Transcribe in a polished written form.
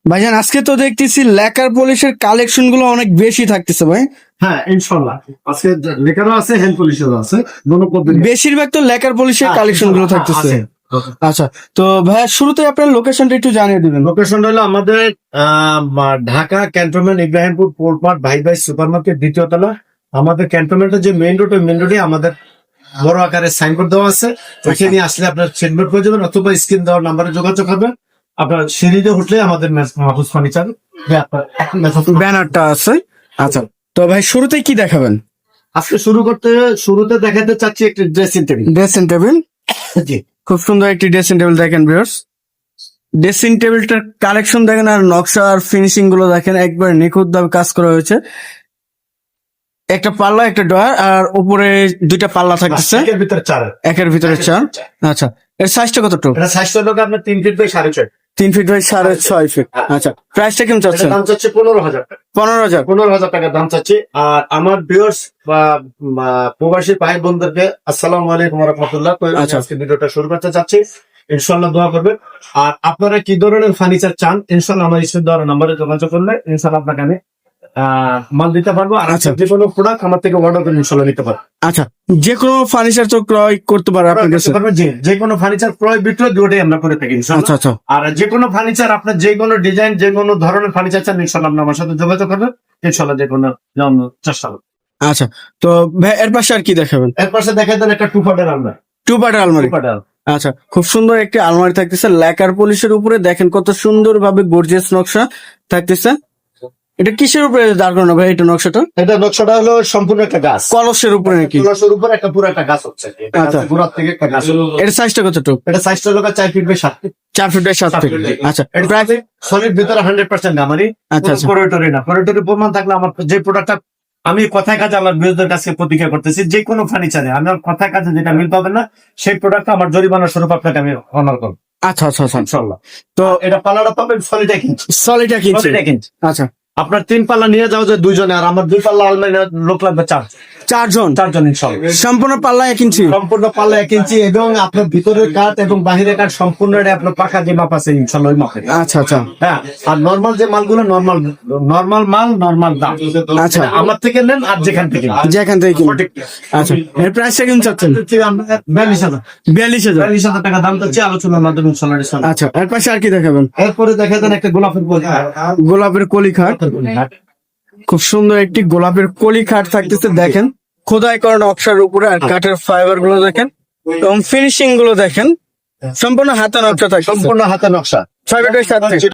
ভাইজান আজকে তো দেখতেছি লেকার পলিশের কালেকশন গুলো অনেক বেশি থাকতেছে ভাই। হ্যাঁ, ইনশাল্লাহ আজকে লেখারও আছে, হ্যান্ড পলিশেরও আছে, দোনো পদ্ধতি। বেশিরভাগ তো লেকার পলিশের কালেকশন গুলো থাকতেছে। আছে। আচ্ছা, তো ভাইয়া শুরুতে আপনার লোকেশনটা একটু জানিয়ে দিবেন। লোকেশন হলো আমাদের ঢাকা ক্যান্টনমেন্ট ইব্রাহিমপুর পোর্টমার্ট ভাই ভাই সুপার মার্কেট দ্বিতীয় তলা। আমাদের ক্যান্টনমেন্টের যে মেইন রোড, ওই মেইন রোডে আমাদের বড় আকারে সাইনবোর্ড দেওয়া আছে। ওইখানে আসলে আপনার সাইনবোর্ড পেয়ে যাবেন, অথবা স্ক্রিন দেওয়ার নাম্বারে যোগাযোগ হবে। আপনার সিঁড়িতে উঠলে আমাদের মাহফুজ ফার্নিচার ব্যানারটা আছে। আচ্ছা, তো ভাই শুরুতেই কি দেখাবেন? আজকে শুরুতে দেখাতে চাচ্ছি একটি ড্রেসিং টেবিল। ড্রেসিং টেবিল, জি, খুব সুন্দর একটি ড্রেসিং টেবিল দেখেন ভিউয়ার্স। ড্রেসিং টেবিলটার কালেকশন দেখেন আর নকশা আর ফিনিশিং গুলো দেখেন, একবার নিখুঁত ভাবে কাজ করা হয়েছে। একটা পাল্লা, একটা ডয়ার, আর উপরে দুইটা পাল্লা থাকতেছে, একের ভিতরে চার। একের ভিতরে চার। আচ্ছা, এর সাইজটা কতটুকু? এটা সাইজটা হলো আপনার 3 feet by 6.5। 3 feet by 6.5 feet. আচ্ছা, প্রাইসটা কেমন চাচ্ছেন? দাম চাচ্ছে 15,000 টাকা। 15,000 টাকা দাম চাচ্ছি। আর আমার ভিউয়ার্স বা প্রবাসী ভাই বোনদেরকে আসসালামু আলাইকুম ওয়া রাহমাতুল্লাহ। আচ্ছা। আজকে ভিডিওটা শুরু করতে চাচ্ছি, ইনশাআল্লাহ দোয়া করবেন। আর আপনারা কি ধরনের ফার্নিচার চান, ইনশাআল্লাহ আমার স্ক্রিনে দেওয়া নম্বরে যোগাযোগ করলে ইনশাআল্লাহ আপনাকে আমি মাল দিতে পারবো। আর আচ্ছা। যে কোনো প্রোডাক্ট আমার থেকে অর্ডার করে ইনশাআল্লাহ নিতে পারবো। আচ্ছা, যে কোনো ফার্নিচার তো ক্রয় করতে পারে আপনার কাছে? যে কোনো ফার্নিচার ক্রয় বিক্রয় দুটোই আমরা করে থাকি ইনশাআল্লাহ। আচ্ছা আচ্ছা, আর যে কোনো ফার্নিচার আপনার যে কোনো ডিজাইন, যে কোনো ধরনের ফার্নিচার চান, ইনশাআল্লাহ আপনি আমার সাথে যোগাযোগ করবেন, ইনশাআল্লাহ যে কোনো চেষ্টা করবো। আচ্ছা, তো ভাই এর পাশে আর কি দেখাবেন? এর পাশে দেখাই দেন একটা 2 পার্টের আলমারি। 2 পার্টের আলমারি। আচ্ছা, খুব সুন্দর একটি আলমারি থাকতেছে লেকার পলিশের উপরে, দেখেন কত সুন্দর ভাবে গর্জিয়াস নকশা থাকতেছে। এটা কিসের উপরে দাঁড় করানো ভাই এটা নকশাটা? এটা নকশাটা হলো সম্পূর্ণ একটা গাছ, কলসের উপরে নাকি? কলসের উপরে একটা পুরো একটা গাছ হচ্ছে। আচ্ছা, গোড়ার থেকে একটা গাছ। এর সাইজটা কতটুকু? এটা সাইজটা হলো 4 feet by 7 feet. 4 feet by 7 feet. আচ্ছা, এটা প্রায় সলিড ভিতরে 100% গামারি। আচ্ছা আচ্ছা, করিডোরে না, করিডোরে প্রমাণ থাকলে আমার যে প্রোডাক্টটা আমি কথায় কাজে আমার বিরোধীদের কাছে প্রতিক্রিয়া করতেছি, যে কোনো ফার্নিচারে আমার কথায় কাজে যেটা মিল পাবেন না, সেই প্রোডাক্টটা আমার জরিমানা স্বরূপ আপনাকে আমি অনার করবো। আচ্ছা আচ্ছা আচ্ছা, ইনশাআল্লাহ। তো এটা পাল্লাটা পাবেন সলিড 1 ইঞ্চি। সলিড 1 ইঞ্চি। 1 ইঞ্চি। আচ্ছা, আপনার 3 পাল্লা নিয়ে যাও যে 2 জনে, আর আমার 2 পাল্লা আলমারি লোক লাগবে 4 চারজন ইনশাআল্লাহ। সম্পূর্ণ পাল্লা 1 ইঞ্চি। সম্পূর্ণ পাল্লা 1 ইঞ্চি, এবং আপনার ভিতরের কাঠ এবং বাহিরের কাঠ সম্পূর্ণ আপনার পাকা যে মাপ আছে ইনশাআল্লাহ ওই মাপে। আচ্ছা আচ্ছা, হ্যাঁ, আর নরমাল যে মালগুলো নরমাল মাল নরমাল দাম। আচ্ছা, এটা আমার থেকে নেন আর যেখান থেকে নেন। যেখান থেকে কিনুন। সঠিক। আচ্ছা, এর প্রাইসটা কেমন চাচ্ছেন? 42,000। 42,000। 42,000 টাকা দাম চাচ্ছি, আলোচনার মাধ্যমে ইনশাআল্লাহ ডিসকাউন্ট। আচ্ছা, এর পাশে আর কি দেখাবেন? এরপরে দেখা দেন একটা গোলাপের কলি। গোলাপের কলি খাট, খুব সুন্দর একটি গোলাপের কলি খাট থাকতেছে, দেখেন খোদাই করা নকশার উপরে, আর কাঠের ফাইবার গুলো দেখেন এবং ফিনিশিং গুলো দেখেন, সম্পূর্ণ হাতে নকশা থাকে, সম্পূর্ণ হাতে নকশা। 6 ফিট বাই 7 ফিট।